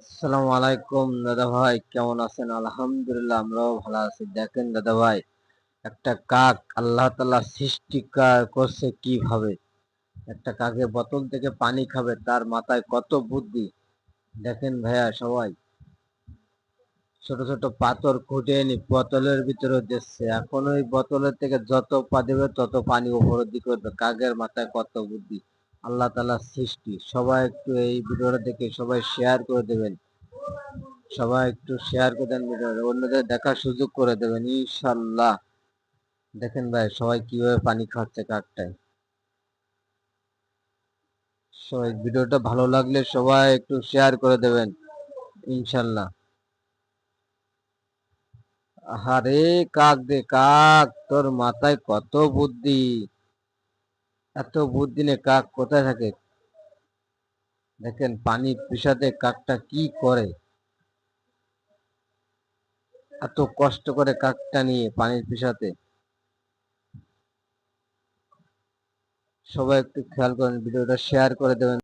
আসসালামু আলাইকুম দাদা ভাই, কেমন আছেন? আলহামদুলিল্লাহ, আমরাও ভালো আছি। দেখেন দাদা ভাই, একটা কাক আল্লাহ তাআলা সৃষ্টি করছে কিভাবে। একটা কাকে বোতল থেকে পানি খাবে, তার মাথায় কত বুদ্ধি। দেখেন ভাইয়া, সবাই ছোট ছোট পাথর খুঁটে এনে বোতলের ভিতরে দিচ্ছে। এখন ওই বোতলের থেকে যত পা দেবে তত পানি উপরের দিকে উঠবে। কাকের মাথায় কত বুদ্ধি। আল্লাহ তাআলার সৃষ্টি। সবাই একটু এই ভিডিওটা দেখে সবাই শেয়ার করে দেবেন। সবাই একটু শেয়ার করে দেন ভিডিওটা, অন্যদের দেখার সুযোগ করে দেবেন ইনশাল্লাহ। দেখেন ভাই, সবাই কিভাবে পানি খাচ্ছে কাকটায়। সবাই ভিডিওটা ভালো লাগলে সবাই একটু শেয়ার করে দেবেন ইনশাল্লাহ। আরে কাক দে কাক, তোর মাথায় কত বুদ্ধি। এত বুদ্ধি নে কাক কোথায় থাকে? দেখেন পানির পিছাতে কাকটা কি করে। এত কষ্ট করে কাকটা নিয়ে পানির পিছাতে। সবাই একটু খেয়াল করেন, ভিডিওটা শেয়ার করে দেবেন।